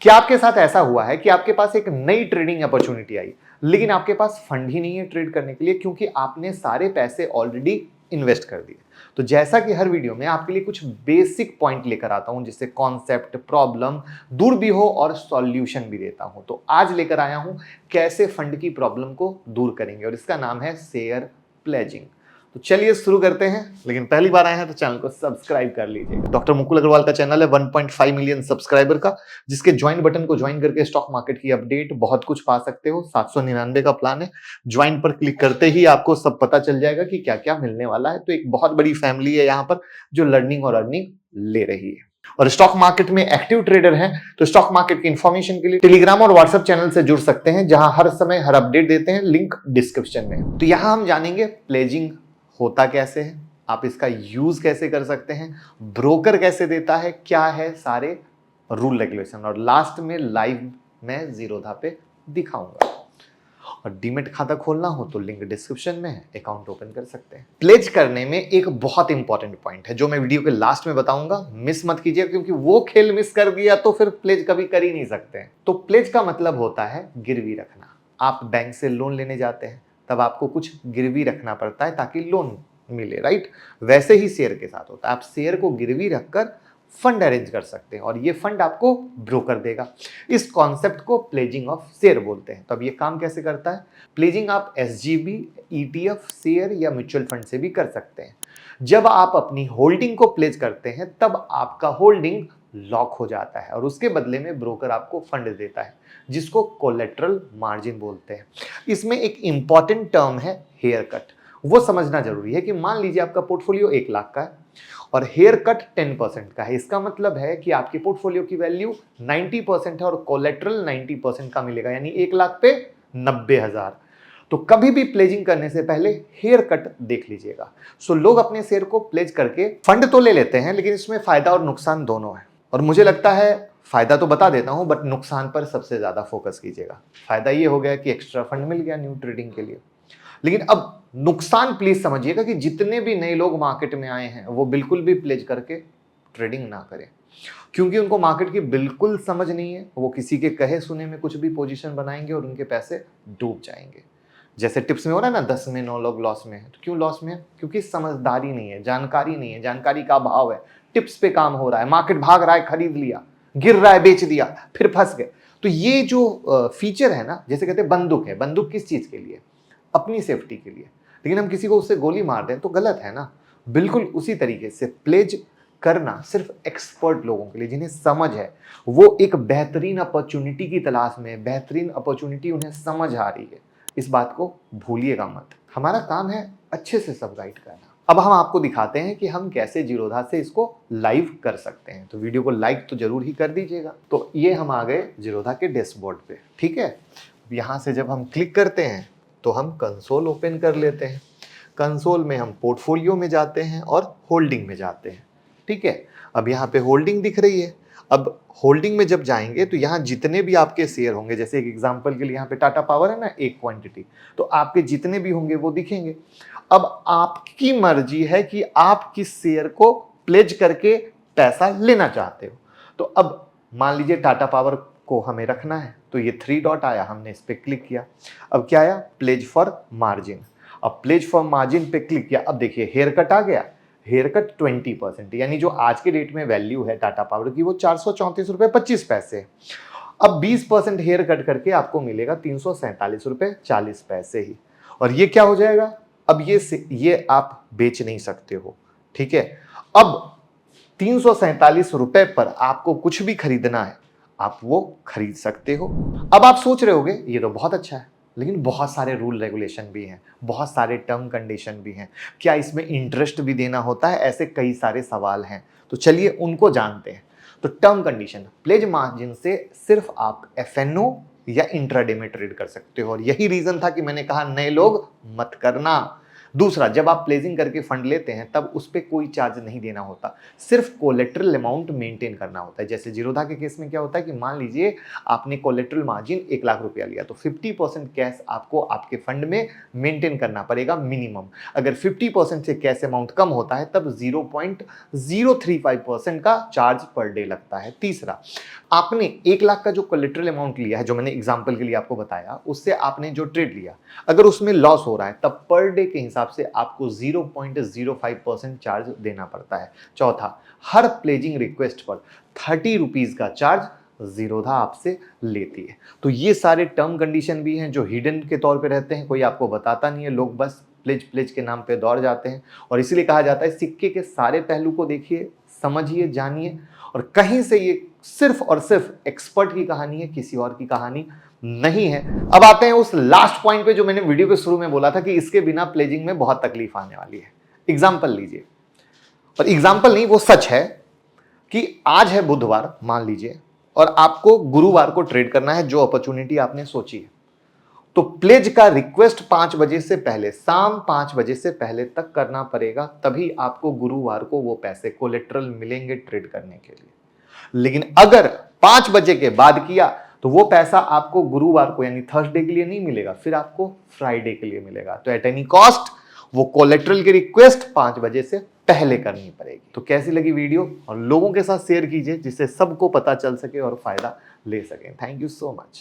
क्या आपके साथ ऐसा हुआ है कि आपके पास एक नई ट्रेडिंग अपॉर्चुनिटी आई लेकिन आपके पास फंड ही नहीं है ट्रेड करने के लिए क्योंकि आपने सारे पैसे ऑलरेडी इन्वेस्ट कर दिए। तो जैसा कि हर वीडियो में आपके लिए कुछ बेसिक पॉइंट लेकर आता हूं जिससे कॉन्सेप्ट प्रॉब्लम दूर भी हो और सॉल्यूशन भी देता हूं। तो आज लेकर आया हूं कैसे फंड की प्रॉब्लम को दूर करेंगे और इसका नाम है शेयर प्लेजिंग। तो चलिए शुरू करते हैं, लेकिन पहली बार आए हैं तो चैनल को सब्सक्राइब कर लीजिएगा। डॉक्टर मुकुल अग्रवाल का चैनल है 1.5 मिलियन सब्सक्राइबर का, जिसके ज्वाइन बटन को ज्वाइन करके स्टॉक मार्केट की अपडेट बहुत कुछ पा सकते हो। 799 का प्लान है। ज्वाइन पर क्लिक करते ही आपको सब पता चल जाएगा कि क्या क्या मिलने वाला है। तो एक बहुत बड़ी फैमिली है यहाँ पर जो लर्निंग और अर्निंग ले रही है और स्टॉक मार्केट में एक्टिव ट्रेडर हैं। तो स्टॉक मार्केट की इंफॉर्मेशन के लिए टेलीग्राम और व्हाट्सएप चैनल से जुड़ सकते हैं जहां हर समय हर अपडेट देते हैं, लिंक डिस्क्रिप्शन में। तो यहां हम जानेंगे प्लेजिंग होता कैसे है, आप इसका यूज कैसे कर सकते हैं, ब्रोकर कैसे देता है, क्या है सारे रूल रेगुलेशन, और लास्ट में लाइव मैं जीरोधा पे दिखाऊंगा। और डीमेट खाता खोलना हो तो लिंक डिस्क्रिप्शन में है, अकाउंट ओपन कर सकते हैं। प्लेज करने में एक बहुत इंपॉर्टेंट पॉइंट है जो मैं वीडियो के लास्ट में बताऊंगा, मिस मत कीजिए क्योंकि वो खेल मिस कर दिया तो फिर प्लेज कभी कर ही नहीं सकते हैं। तो प्लेज का मतलब होता है गिरवी रखना। आप बैंक से लोन लेने जाते हैं तब आपको कुछ गिरवी रखना पड़ता है ताकि लोन मिले, राइट? वैसे ही शेयर के साथ होता है। आप शेयर को गिरवी रखकर फंड अरेंज कर सकते हैं और ये फंड आपको ब्रोकर देगा। इस कॉन्सेप्ट को प्लेजिंग ऑफ शेयर बोलते हैं। तो अब ये काम कैसे करता है? प्लेजिंग आप एसजीबी, ईटीएफ, शेयर या म्यूचुअल फंड से भी कर सकते हैं। जब आप अपनी होल्डिंग को प्लेज करते हैं तब आपका होल्डिंग लॉक हो जाता है और उसके बदले में ब्रोकर आपको फंड देता है जिसको कोलेटरल मार्जिन बोलते हैं। इसमें एक इंपॉर्टेंट टर्म है हेयर कट, वो समझना जरूरी है कि मान लीजिए आपका पोर्टफोलियो 1 लाख का है और हेयर कट 10% का है। इसका मतलब है कि आपके पोर्टफोलियो की वैल्यू 90% है और कोलेटरल 90% का मिलेगा, यानी 1 लाख पे 90,000। तो कभी भी प्लेजिंग करने से पहले हेयर कट देख लीजिएगा। सो लोग अपने शेयर को प्लेज करके फंड तो ले लेते हैं लेकिन इसमें फायदा और नुकसान दोनों है। और मुझे लगता है फायदा तो बता देता हूं बट नुकसान पर सबसे ज्यादा फोकस कीजिएगा। फायदा ये हो गया कि एक्स्ट्रा फंड मिल गया न्यू ट्रेडिंग के लिए, लेकिन अब नुकसान प्लीज समझिएगा कि जितने भी नए लोग मार्केट में आए हैं वो बिल्कुल भी प्लेज करके ट्रेडिंग ना करें क्योंकि उनको मार्केट की बिल्कुल समझ नहीं है। वो किसी के कहे सुने में कुछ भी पोजीशन बनाएंगे और उनके पैसे डूब जाएंगे। जैसे टिप्स में हो रहा है ना, 10 में 9 लोग लॉस में है। तो क्यों लॉस में है? क्योंकि समझदारी नहीं है, जानकारी नहीं है, जानकारी का अभाव है। टिप्स पे काम हो रहा है, मार्केट भाग रहा है, खरीद लिया, गिर रहा है, बेच दिया, फिर फंस गए। तो ये जो फीचर है ना, जैसे कहते हैं बंदूक है, बंदूक किस चीज के लिए? अपनी सेफ्टी के लिए। लेकिन हम किसी को उससे गोली मार दें तो गलत है ना। बिल्कुल उसी तरीके से प्लेज करना सिर्फ एक्सपर्ट लोगों के लिए जिन्हें समझ है, वो एक बेहतरीन अपॉर्चुनिटी की तलाश में, बेहतरीन अपॉर्चुनिटी उन्हें समझ आ रही है। इस बात को भूलिएगा मत। हमारा काम है अच्छे से सब गाइड करना। अब हम आपको दिखाते हैं कि हम कैसे जीरोधा से इसको लाइव कर सकते हैं। तो वीडियो को लाइक तो जरूर ही कर दीजिएगा। तो ये हम आ गए जीरोधा के डैशबोर्ड पे, ठीक है। यहां से जब हम क्लिक करते हैं तो हम कंसोल ओपन कर लेते हैं। कंसोल में हम पोर्टफोलियो में जाते हैं और होल्डिंग में जाते हैं, ठीक है। अब यहाँ पे होल्डिंग दिख रही है। अब होल्डिंग में जब जाएंगे तो यहाँ जितने भी आपके शेयर होंगे, जैसे एक एग्जांपल के लिए यहाँ पे टाटा पावर है ना, एक क्वांटिटी, तो आपके जितने भी होंगे वो दिखेंगे। अब आपकी मर्जी है कि आप किस शेयर को प्लेज करके पैसा लेना चाहते हो। तो अब मान लीजिए टाटा पावर को हमें रखना है तो ये 3 डॉट आया, हमने इस पर क्लिक किया। अब क्या आया? Pledge for margin. अब प्लेज फॉर मार्जिन पे क्लिक किया। अब देखिए हेयर कट आ गया। हेयर कट 20%, यानी जो आज के डेट में वैल्यू है टाटा पावर की वो 434 रुपए 25 पैसे। अब 20% हेयर कट करके आपको मिलेगा 347 रुपए 40 पैसे ही। और ये क्या हो जाएगा? अब ये आप बेच नहीं सकते हो, ठीक है। अब 347 रुपए पर आपको कुछ भी खरीदना है, आप वो खरीद सकते हो। अब आप सोच रहे होगे ये तो बहुत अच्छा है, लेकिन बहुत सारे रूल रेगुलेशन भी हैं, बहुत सारे टर्म कंडीशन भी हैं। क्या इसमें इंटरेस्ट भी देना होता है? ऐसे कई सारे सवाल हैं। तो चलिए उनको जानते हैं। तो टर्म कंडीशन, प्लेज मार्जिन से सिर्फ आप एफएनओ या इंट्राडे में ट्रेड कर सकते हो और यही रीजन था कि मैंने कहा नए लोग मत करना। दूसरा, जब आप प्लेजिंग करके फंड लेते हैं तब उस पर कोई चार्ज नहीं देना होता, सिर्फ कोलेट्रल अमाउंट मेंटेन करना होता है। जैसे जीरोधा के केस में क्या होता है कि मान लीजिए आपने कोलेट्रल मार्जिन 1 लाख रुपया लिया तो 50% कैश आपको आपके फंड में मेंटेन करना पड़ेगा मिनिमम। अगर 50% से कैश अमाउंट कम होता है तब 0.035% का चार्ज पर डे लगता है। तीसरा, आपने 1 लाख का जो कोलेट्रल अमाउंट लिया है, जो मैंने एग्जांपल के लिए आपको बताया, उससे आपने जो ट्रेड लिया, अगर उसमें लॉस हो रहा है तब पर डे के हिसाब से आपको 0.05% चार्ज देना पड़ता है। चौथा, हर प्लेजिंग रिक्वेस्ट पर 30 रुपीज का चार्ज जीरोधा आपसे लेती है। तो ये सारे टर्म कंडीशन भी हैं जो हिडन के तौर पे रहते हैं, कोई आपको बताता नहीं है, लोग बस प्लेज प्लेज के नाम पे दौड़ जाते हैं। और इसीलिए कहा जाता है सिक्के के सारे पहलू को देखिए, समझिए, जानिए, और कहीं से ये सिर्फ और सिर्फ एक्सपर्ट की कहानी है, किसी और की कहानी नहीं है। अब आते हैं उस लास्ट पॉइंट पे जो मैंने वीडियो के शुरू में बोला था कि इसके बिना प्लेजिंग में बहुत तकलीफ आने वाली है। एग्जाम्पल लीजिए, और एग्जाम्पल नहीं, वो सच है कि आज है बुधवार मान लीजिए, और आपको गुरुवार को ट्रेड करना है जो अपॉर्चुनिटी आपने सोची है। तो प्लेज का रिक्वेस्ट 5 बजे से पहले, शाम 5 बजे से पहले तक करना पड़ेगा, तभी आपको गुरुवार को वो पैसे कोलेट्रल मिलेंगे ट्रेड करने के लिए। लेकिन अगर 5 बजे के बाद किया तो वो पैसा आपको गुरुवार को यानी थर्सडे के लिए नहीं मिलेगा, फिर आपको फ्राइडे के लिए मिलेगा। तो एट एनी कॉस्ट वो कोलेट्रल की रिक्वेस्ट 5 बजे से पहले करनी पड़ेगी। तो कैसी लगी वीडियो, और लोगों के साथ शेयर कीजिए जिससे सबको पता चल सके और फायदा ले सकें। Thank you so much.